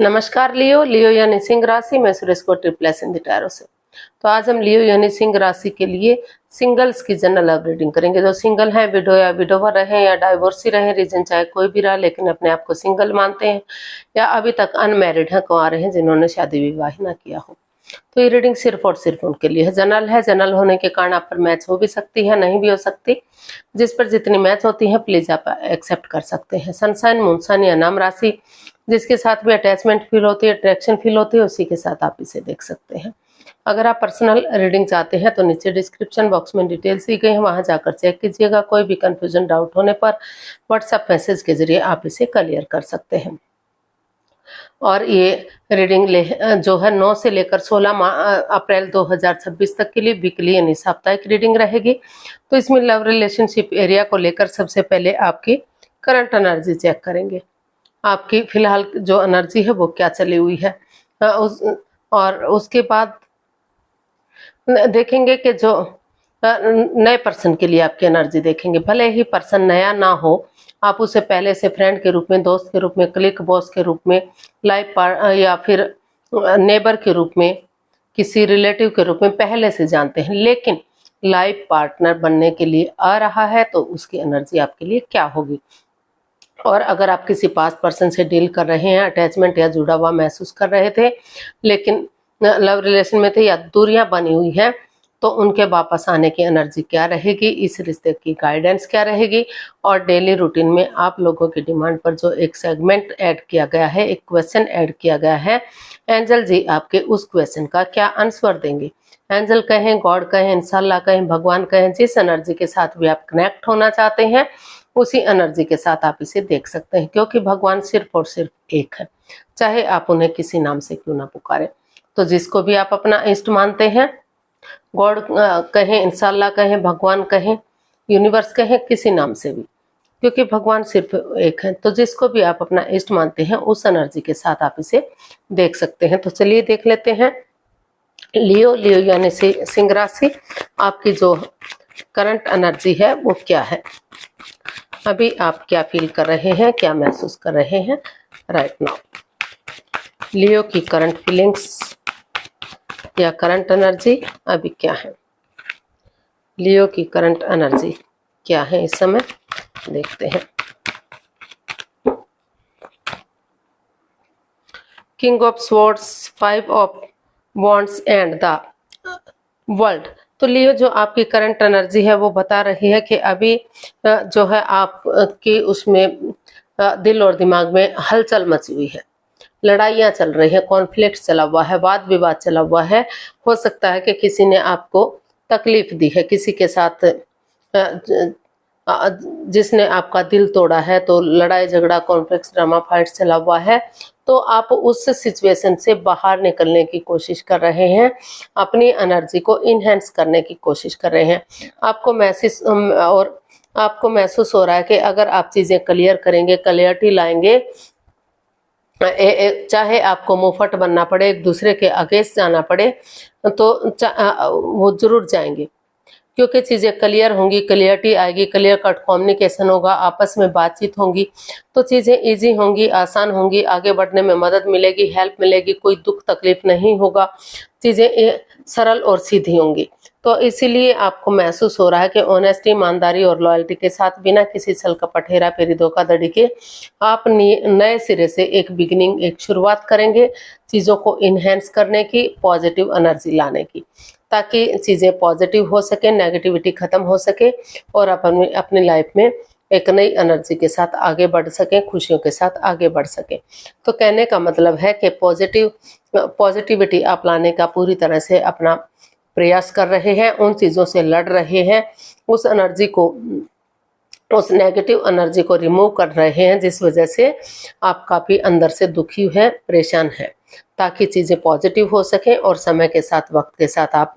नमस्कार लियो। लियो यानी सिंह राशि में सुरेश को ट्रिप्लेस इन द टैरो से। तो आज हम लियो यानी सिंह राशि के लिए सिंगल्स की जनरल लव रीडिंग करेंगे। जो सिंगल है, विडो या विडोवर रहे या डाइवोर्सी रहे, रीजन चाहे कोई भी रहा, लेकिन अपने आप को सिंगल मानते हैं या अभी तक अनमैरिड हैं, कुंवारे हैं, जिन्होंने शादी विवाह ना किया हो, तो ये रीडिंग सिर्फ और सिर्फ उनके लिए है। जनरल है। जनरल होने के कारण आप पर मैच हो भी सकती है, नहीं भी हो सकती। जिस पर जितनी मैच होती है प्लीज आप एक्सेप्ट कर सकते हैं। सनशाइन, मूनशाइन या नाम राशि जिसके साथ भी अटैचमेंट फील होती है, अट्रैक्शन फील होती है, उसी के साथ आप इसे देख सकते हैं। अगर आप पर्सनल रीडिंग चाहते हैं तो नीचे डिस्क्रिप्शन बॉक्स में डिटेल्स दी गई है, वहां जाकर चेक कीजिएगा। कोई भी कंफ्यूजन, डाउट होने पर व्हाट्सएप मैसेज के जरिए आप इसे क्लियर कर सकते हैं। और ये रीडिंग जो है 9 से लेकर 16 अप्रैल 2026 तक के लिए वीकली यानी साप्ताहिक रीडिंग रहेगी। तो इसमें लव रिलेशनशिप एरिया को लेकर सबसे पहले आपकी करंट एनर्जी चेक करेंगे। आपकी फिलहाल जो एनर्जी है वो क्या चली हुई है, और उसके बाद देखेंगे कि जो नए पर्सन के लिए आपकी एनर्जी देखेंगे। भले ही पर्सन नया ना हो, आप उसे पहले से फ्रेंड के रूप में, दोस्त के रूप में, क्लिक बॉस के रूप में, लाइफ या फिर नेबर के रूप में, किसी रिलेटिव के रूप में पहले से जानते हैं, लेकिन लाइफ पार्टनर बनने के लिए आ रहा है तो उसकी एनर्जी आपके लिए क्या होगी। और अगर आप किसी पास्ट पर्सन से डील कर रहे हैं, अटैचमेंट या जुड़ा हुआ महसूस कर रहे थे, लेकिन लव रिलेशन में थे या दूरियां बनी हुई हैं, तो उनके वापस आने की एनर्जी क्या रहेगी, इस रिश्ते की गाइडेंस क्या रहेगी। और डेली रूटीन में आप लोगों की डिमांड पर जो एक सेगमेंट ऐड किया गया है, एक क्वेश्चन ऐड किया गया है, एंजल जी आपके उस क्वेश्चन का क्या आंसर देंगे। एंजल कहें, गॉड कहें, इंशाल्लाह कहें, भगवान कहें, जिस एनर्जी के साथ भी आप कनेक्ट होना चाहते हैं उसी एनर्जी के साथ आप इसे देख सकते हैं, क्योंकि भगवान सिर्फ और सिर्फ एक है, चाहे आप उन्हें किसी नाम से क्यों ना पुकारें। तो जिसको भी आप अपना इष्ट मानते हैं, गॉड कहें, इंशाल्लाह कहें, भगवान कहें, यूनिवर्स कहें, किसी नाम से भी, क्योंकि भगवान सिर्फ एक है। तो जिसको भी आप अपना इष्ट मानते हैं उस एनर्जी के साथ आप इसे देख सकते हैं। तो चलिए देख लेते हैं। लियो, लियो यानी सिंह राशि, आपकी जो करंट एनर्जी है वो क्या है, अभी आप क्या फील कर रहे हैं, क्या महसूस कर रहे हैं राइट नाउ। लियो की करंट फीलिंग्स या करंट एनर्जी अभी क्या है, लियो की करंट एनर्जी क्या है इस समय, देखते हैं। King of swords, 5 of wands and the world. तो लियो जो आपकी करंट एनर्जी है वो बता रही है कि अभी जो है आपकी उसमें दिल और दिमाग में हलचल मची हुई है, लड़ाइयाँ चल रही है, कॉन्फ्लिक्ट चला हुआ है, वाद विवाद चला हुआ है। हो सकता है कि किसी ने आपको तकलीफ दी है, किसी के साथ जिसने आपका दिल तोड़ा है, तो लड़ाई झगड़ा, कॉन्फ्लिक्ट, ड्रामा, फाइट चला हुआ है। तो आप उस सिचुएशन से बाहर निकलने की कोशिश कर रहे हैं, अपनी एनर्जी को इनहेंस करने की कोशिश कर रहे हैं। आपको महसूस हो रहा है कि अगर आप चीज़ें क्लियर करेंगे, क्लियरिटी लाएंगे, चाहे आपको मुंहफट बनना पड़े, एक दूसरे के अगेंस्ट जाना पड़े, तो वो जरूर जाएंगे, क्योंकि चीज़ें क्लियर होंगी, क्लियरिटी आएगी, क्लियर कट कम्युनिकेशन होगा, आपस में बातचीत होंगी, तो चीज़ें इजी होंगी, आसान होंगी, आगे बढ़ने में मदद मिलेगी, हेल्प मिलेगी, कोई दुख तकलीफ नहीं होगा, चीज़ें सरल और सीधी होंगी। तो इसीलिए आपको महसूस हो रहा है कि ऑनेस्टी, ईमानदारी और लॉयल्टी के साथ, बिना किसी छल कपट, हेरा फेरी, धोखाधड़ी के आप नए सिरे से एक बिगिनिंग, एक शुरुआत करेंगे, चीज़ों को इन्हेंस करने की, पॉजिटिव एनर्जी लाने की, ताकि चीज़ें पॉजिटिव हो सके, नेगेटिविटी खत्म हो सके और अपनी लाइफ में एक नई एनर्जी के साथ आगे बढ़ सकें, खुशियों के साथ आगे बढ़ सकें। तो कहने का मतलब है कि पॉजिटिविटी आप लाने का पूरी तरह से अपना प्रयास कर रहे हैं, उन चीज़ों से लड़ रहे हैं, उस एनर्जी को, उस नेगेटिव एनर्जी को रिमूव कर रहे हैं, जिस वजह से आप काफ़ी अंदर से दुखी हैं, परेशान हैं, ताकि चीज़ें पॉजिटिव हो सकें और समय के साथ, वक्त के साथ आप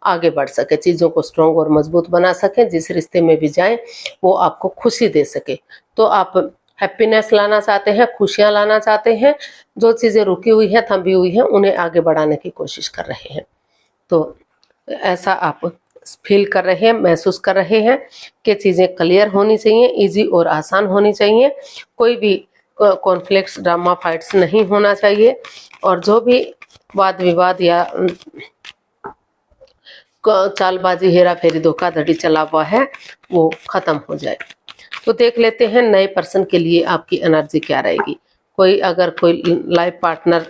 आगे बढ़ सके, चीज़ों को स्ट्रॉन्ग और मजबूत बना सकें, जिस रिश्ते में भी जाएं वो आपको खुशी दे सके। तो आप हैप्पीनेस लाना चाहते हैं, खुशियाँ लाना चाहते हैं, जो चीज़ें रुकी हुई हैं, थमी हुई हैं, उन्हें आगे बढ़ाने की कोशिश कर रहे हैं। तो ऐसा आप फील कर रहे हैं, महसूस कर रहे हैं कि चीज़ें क्लियर होनी चाहिए, इजी और आसान होनी चाहिए। कोई भी कॉन्फ्लिक्ट्स, ड्रामा, फाइट्स नहीं होना चाहिए, और जो भी वाद विवाद या चालबाजी, हेरा फेरी, धोखाधड़ी चला हुआ है वो खत्म हो जाए। तो देख लेते हैं नए पर्सन के लिए आपकी एनर्जी क्या रहेगी। अगर कोई लाइफ पार्टनर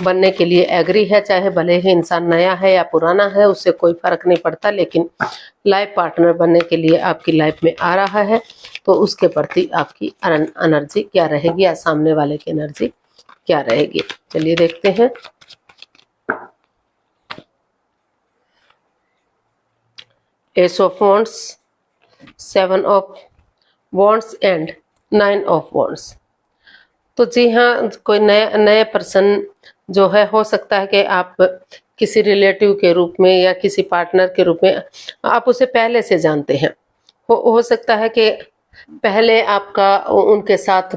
बनने के लिए एग्री है, चाहे भले ही इंसान नया है या पुराना है, उससे कोई फर्क नहीं पड़ता, लेकिन लाइफ पार्टनर बनने के लिए आपकी लाइफ में आ रहा है, तो उसके प्रति आपकी एनर्जी क्या रहेगी या सामने वाले की एनर्जी क्या रहेगी। चलिए देखते हैं। S of wands, 7 of wands and 9 of wands. तो जी हाँ, कोई नए पर्सन जो है, हो सकता है कि आप किसी रिलेटिव के रूप में या किसी पार्टनर के रूप में आप उसे पहले से जानते हैं। हो सकता है कि पहले आपका उनके साथ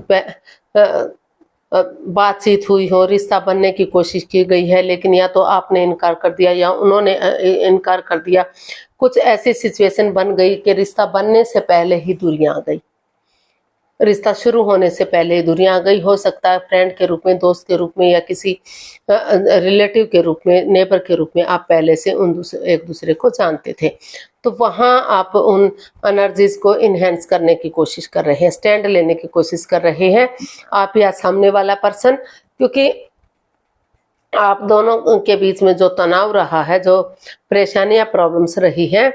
बातचीत हुई हो, रिश्ता बनने की कोशिश की गई है, लेकिन या तो आपने इनकार कर दिया या उन्होंने इनकार कर दिया। कुछ ऐसी सिचुएशन बन गई कि रिश्ता बनने से पहले ही दूरियां आ गई, रिश्ता शुरू होने से पहले ही दूरियां आ गई। हो सकता है फ्रेंड के रूप में, दोस्त के रूप में, या किसी रिलेटिव के रूप में, नेबर के रूप में आप पहले से एक दूसरे को जानते थे। तो वहां आप उन एनर्जीज को इनहेंस करने की कोशिश कर रहे हैं, स्टैंड लेने की कोशिश कर रहे हैं, आप या सामने वाला पर्सन। क्योंकि आप दोनों के बीच में जो तनाव रहा है, जो परेशानियां, प्रॉब्लम्स रही हैं,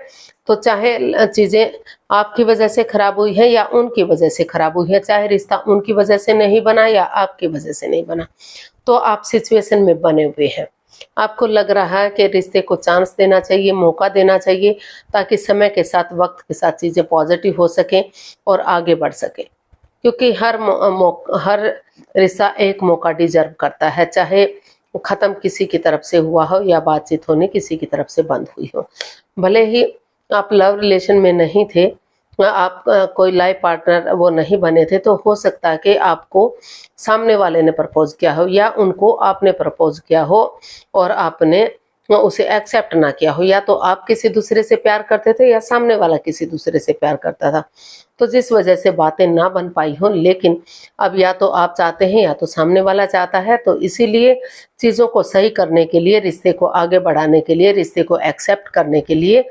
तो चाहे चीजें आपकी वजह से खराब हुई है या उनकी वजह से खराब हुई है, चाहे रिश्ता उनकी वजह से नहीं बना या आपकी वजह से नहीं बना, तो आप सिचुएशन में बने हुए हैं। आपको लग रहा है कि रिश्ते को चांस देना चाहिए, मौका देना चाहिए, ताकि समय के साथ, वक्त के साथ चीजें पॉजिटिव हो सके और आगे बढ़ सके। क्योंकि हर रिश्ता एक मौका डिजर्व करता है, चाहे खत्म किसी की तरफ से हुआ हो या बातचीत होने किसी की तरफ से बंद हुई हो। भले ही आप लव रिलेशन में नहीं थे, आप कोई लाइफ पार्टनर वो नहीं बने थे, तो हो सकता है कि आपको सामने वाले ने प्रपोज किया हो या उनको आपने प्रपोज किया हो और आपने उसे एक्सेप्ट ना किया हो। या तो आप किसी दूसरे से प्यार करते थे या सामने वाला किसी दूसरे से प्यार करता था, तो जिस वजह से बातें ना बन पाई हो। लेकिन अब या तो आप चाहते हैं या तो सामने वाला चाहता है, तो इसीलिए चीज़ों को सही करने के लिए, रिश्ते को आगे बढ़ाने के लिए, रिश्ते को एक्सेप्ट करने के लिए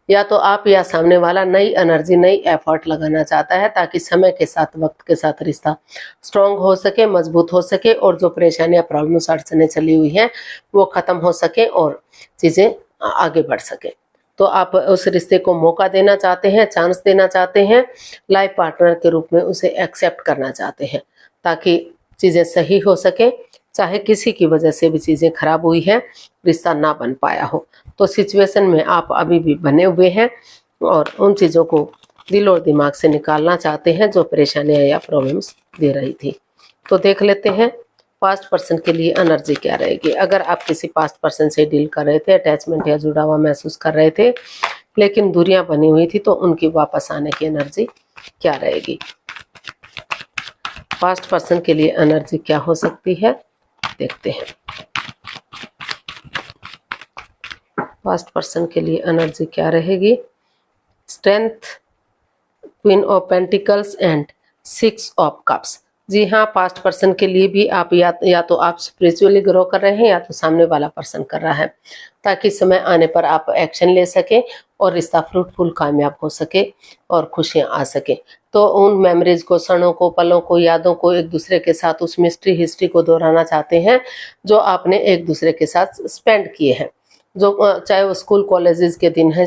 या तो आप या सामने वाला नई एनर्जी, नई एफर्ट लगाना चाहता है, ताकि समय के साथ, वक्त के साथ रिश्ता स्ट्रांग हो सके, मजबूत हो सके, और जो परेशानियां, प्रॉब्लम्स, अड़चनें चली हुई हैं वो खत्म हो सके और चीज़ें आगे बढ़ सके। तो आप उस रिश्ते को मौका देना चाहते हैं, चांस देना चाहते हैं, लाइफ पार्टनर के रूप में उसे एक्सेप्ट करना चाहते हैं, ताकि चीज़ें सही हो सके। चाहे किसी की वजह से भी चीज़ें खराब हुई हैं, रिश्ता ना बन पाया हो, तो सिचुएशन में आप अभी भी बने हुए हैं और उन चीज़ों को दिल और दिमाग से निकालना चाहते हैं जो परेशानियां या प्रॉब्लम्स दे रही थी। तो देख लेते हैं पास्ट पर्सन के लिए एनर्जी क्या रहेगी। अगर आप किसी पास्ट पर्सन से डील कर रहे थे, अटैचमेंट या जुड़ा हुआ महसूस कर रहे थे, लेकिन दूरियां बनी हुई थी, तो उनकी वापस आने की एनर्जी क्या रहेगी। पास्ट पर्सन के लिए एनर्जी क्या हो सकती है, देखते हैं। पास्ट पर्सन के लिए एनर्जी क्या रहेगी। Strength, queen of pentacles and 6 of cups. जी हाँ, पास्ट पर्सन के लिए भी आप या तो आप स्पिरिचुअली ग्रो कर रहे हैं या तो सामने वाला पर्सन कर रहा है, ताकि समय आने पर आप एक्शन ले सके और रिश्ता फ्रूटफुल, कामयाब हो सके और खुशियाँ आ सके। तो उन मेमोरीज को, क्षणों को, पलों को, यादों को एक दूसरे के साथ, उस मिस्ट्री हिस्ट्री को दोहराना चाहते हैं जो आपने एक दूसरे के साथ स्पेंड किए हैं। जो चाहे वो स्कूल कॉलेजेस के दिन है,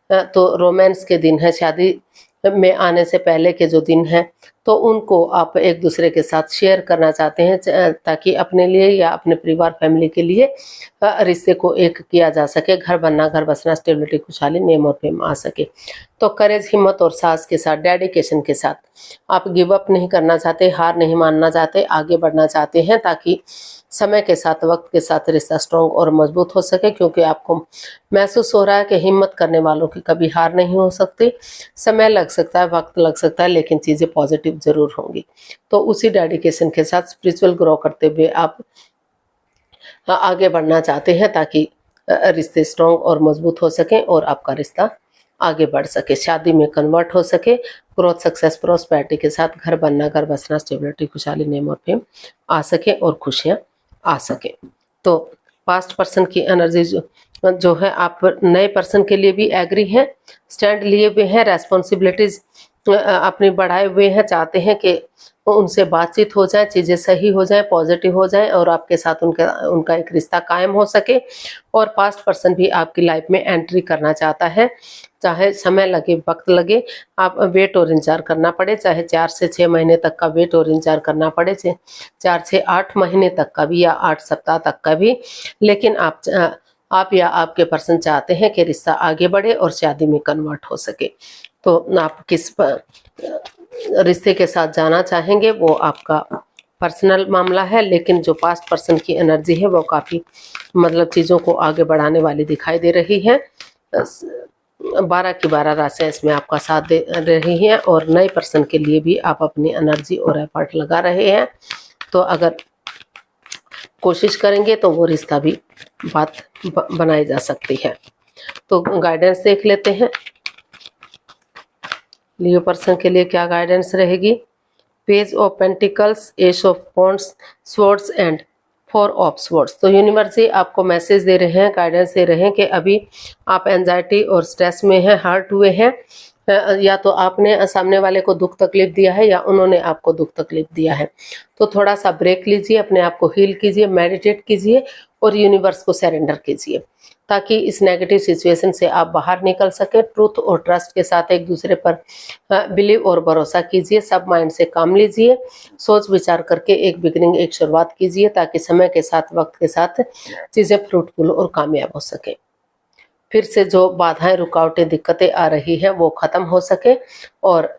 तो रोमांस के दिन है, शादी में आने से पहले के जो दिन हैं, तो उनको आप एक दूसरे के साथ शेयर करना चाहते हैं, ताकि अपने लिए या अपने परिवार, फैमिली के लिए रिश्ते को एक किया जा सके, घर बनना, घर बसना, स्टेबिलिटी, खुशहाली, नेम और फेम आ सके। तो करेज, हिम्मत और साहस के साथ, डेडिकेशन के साथ आप गिव अप नहीं करना चाहते, हार नहीं मानना चाहते, आगे बढ़ना चाहते हैं, ताकि समय के साथ, वक्त के साथ रिश्ता स्ट्रॉन्ग और मजबूत हो सके। क्योंकि आपको महसूस हो रहा है कि हिम्मत करने वालों की कभी हार नहीं हो सकती। समय लग सकता है, वक्त लग सकता है, लेकिन चीज़ें पॉजिटिव जरूर होंगी। तो उसी डेडिकेशन के साथ स्पिरिचुअल ग्रो करते हुए आप आगे बढ़ना चाहते हैं, ताकि रिश्ते स्ट्रॉन्ग और मजबूत हो सकें और आपका रिश्ता आगे बढ़ सके, शादी में कन्वर्ट हो सके, ग्रोथ सक्सेस प्रॉस्पेरिटी के साथ घर बनना, घर बसना, स्टेबिलिटी, खुशहाली, नेम और फेम आ सके और खुशियाँ आ सके। तो पास्ट पर्सन की एनर्जी जो है आप नए पर्सन के लिए भी एग्री हैं, स्टैंड लिए हुए हैं, रेस्पॉन्सिबिलिटीज अपनी बढ़ाए हुए हैं, चाहते हैं कि उनसे बातचीत हो जाए, चीज़ें सही हो जाए, पॉजिटिव हो जाए और आपके साथ उनका एक रिश्ता कायम हो सके। और पास्ट पर्सन भी आपकी लाइफ में एंट्री करना चाहता है, चाहे समय लगे, वक्त लगे, आप वेट और इंतजार करना पड़े, चाहे 4 से 6 महीने तक का वेट और इंतजार करना पड़े, 4 से 8 महीने तक का भी या 8 सप्ताह तक का भी, लेकिन आप या आपके पर्सन चाहते हैं कि रिश्ता आगे बढ़े और शादी में कन्वर्ट हो सके। तो आप किस रिश्ते के साथ जाना चाहेंगे वो आपका पर्सनल मामला है, लेकिन जो पास्ट पर्सन की एनर्जी है वो काफ़ी मतलब चीज़ों को आगे बढ़ाने वाली दिखाई दे रही है। 12 की 12 राशियाँ इसमें आपका साथ दे रही हैं और नए पर्सन के लिए भी आप अपनी एनर्जी और एफर्ट लगा रहे हैं। तो अगर कोशिश करेंगे तो वो रिश्ता भी बात बनाई जा सकती है। तो गाइडेंस देख लेते हैं लियो पर्सन के लिए क्या गाइडेंस रहेगी। Page of pentacles, S of wands, swords and 4 of swords. तो यूनिवर्स आपको मैसेज दे रहे हैं, गाइडेंस दे रहे हैं कि अभी आप एंजाइटी और स्ट्रेस में हैं, हर्ट हुए हैं, या तो आपने सामने वाले को दुख तकलीफ दिया है या उन्होंने आपको दुख तकलीफ दिया है। तो थोड़ा सा ब्रेक लीजिए, अपने आप को हील कीजिए, मेडिटेट कीजिए और यूनिवर्स को सरेंडर कीजिए ताकि इस नेगेटिव सिचुएशन से आप बाहर निकल सके। ट्रूथ और ट्रस्ट के साथ एक दूसरे पर बिलीव और भरोसा कीजिए, सब माइंड से काम लीजिए, सोच विचार करके एक बिगिनिंग, एक शुरुआत कीजिए ताकि समय के साथ, वक्त के साथ चीज़ें फ्रूटफुल और कामयाब हो सके। फिर से जो बाधाएं, रुकावटें, दिक्कतें आ रही हैं वो ख़त्म हो सके और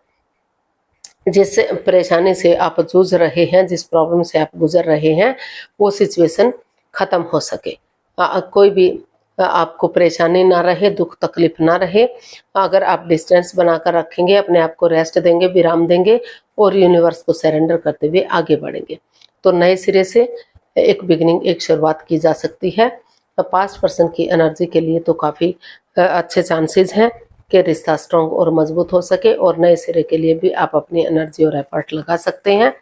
जिस परेशानी से आप जूझ रहे हैं, जिस प्रॉब्लम से आप गुजर रहे हैं, वो सिचुएशन ख़त्म हो सके। कोई भी आपको परेशानी ना रहे, दुख तकलीफ ना रहे। अगर आप डिस्टेंस बनाकर रखेंगे, अपने आप को रेस्ट देंगे, विराम देंगे और यूनिवर्स को सरेंडर करते हुए आगे बढ़ेंगे तो नए सिरे से एक बिगिनिंग, एक शुरुआत की जा सकती है। पास्ट पर्सन की एनर्जी के लिए तो काफ़ी अच्छे चांसेस हैं कि रिश्ता स्ट्रॉन्ग और मजबूत हो सके और नए सिरे के लिए भी आप अपनी एनर्जी और एफर्ट लगा सकते हैं।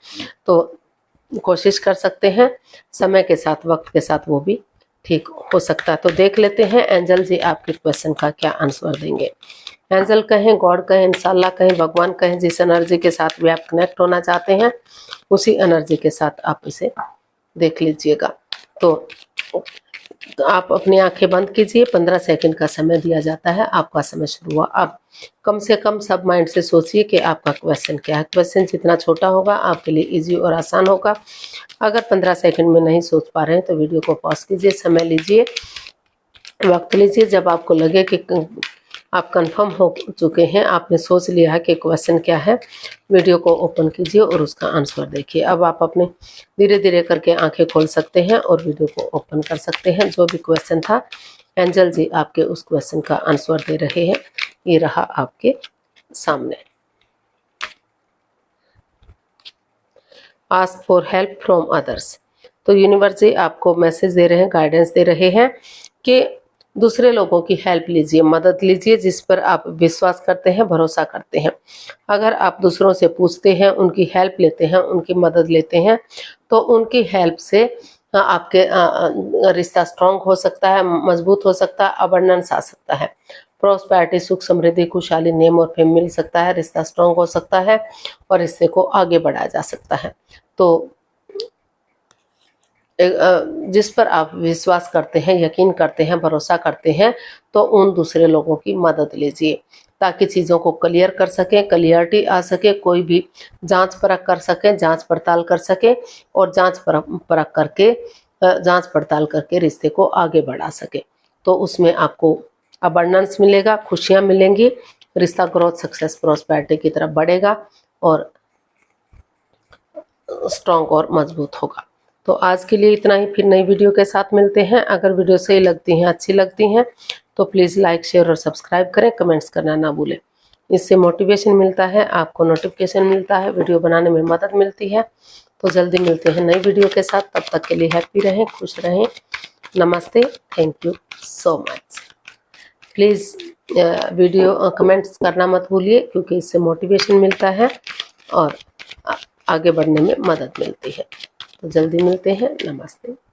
तो कोशिश कर सकते हैं, समय के साथ, वक्त के साथ वो भी ठीक हो सकता है। तो देख लेते हैं एंजल जी आपके क्वेश्चन का क्या आंसर देंगे। एंजल कहें, गॉड कहें, इंशाल्लाह कहें, भगवान कहें, जिस एनर्जी के साथ भी आप कनेक्ट होना चाहते हैं उसी एनर्जी के साथ आप इसे देख लीजिएगा। तो आप अपनी आंखें बंद कीजिए, 15 सेकंड का समय दिया जाता है, आपका समय शुरू हुआ। अब कम से कम सब माइंड से सोचिए कि आपका क्वेश्चन क्या है। क्वेश्चन जितना छोटा होगा आपके लिए इजी और आसान होगा। अगर 15 सेकंड में नहीं सोच पा रहे हैं तो वीडियो को पॉज कीजिए, समय लीजिए, वक्त लीजिए। जब आपको लगे कि आप कंफर्म हो चुके हैं, आपने सोच लिया है कि क्वेश्चन क्या है, वीडियो को ओपन कीजिए और उसका आंसर देखिए। अब आप अपने धीरे धीरे करके आंखें खोल सकते हैं और वीडियो को ओपन कर सकते हैं। जो भी क्वेश्चन था एंजल जी आपके उस क्वेश्चन का आंसर दे रहे हैं, ये रहा आपके सामने। Ask for help from others. तो यूनिवर्स जी आपको मैसेज दे रहे हैं, गाइडेंस दे रहे हैं कि दूसरे लोगों की हेल्प लीजिए, मदद लीजिए, जिस पर आप विश्वास करते हैं, भरोसा करते हैं। अगर आप दूसरों से पूछते हैं, उनकी हेल्प लेते हैं, उनकी मदद लेते हैं तो उनकी हेल्प से आपके रिश्ता स्ट्रांग हो सकता है, मजबूत हो सकता है, अबंडेंस आ सकता है, प्रॉस्पेरिटी, सुख समृद्धि, खुशहाली, नेम और फेम मिल सकता है, रिश्ता स्ट्रांग हो सकता है और रिश्ते को आगे बढ़ाया जा सकता है। तो जिस पर आप विश्वास करते हैं, यकीन करते हैं, भरोसा करते हैं तो उन दूसरे लोगों की मदद लीजिए ताकि चीज़ों को क्लियर कर सकें, क्लियरिटी आ सके, कोई भी जांच परख कर सके, जांच पड़ताल कर सके और जांच पड़ताल करके रिश्ते को आगे बढ़ा सके। तो उसमें आपको अबंडेंस मिलेगा, खुशियाँ मिलेंगी, रिश्ता ग्रोथ, सक्सेस, प्रॉस्पेरिटी की तरफ बढ़ेगा और स्ट्रॉन्ग और मजबूत होगा। तो आज के लिए इतना ही, फिर नई वीडियो के साथ मिलते हैं। अगर वीडियो सही लगती हैं, अच्छी लगती हैं तो प्लीज़ लाइक, शेयर और सब्सक्राइब करें, कमेंट्स करना ना भूलें। इससे मोटिवेशन मिलता है, आपको नोटिफिकेशन मिलता है, वीडियो बनाने में मदद मिलती है। तो जल्दी मिलते हैं नई वीडियो के साथ, तब तक के लिए हैप्पी रहें, खुश रहें। नमस्ते, thank you so much. Please video comments करना मत भूलिए, क्योंकि इससे मोटिवेशन मिलता है और आगे बढ़ने में मदद मिलती है। तो जल्दी मिलते हैं। नमस्ते।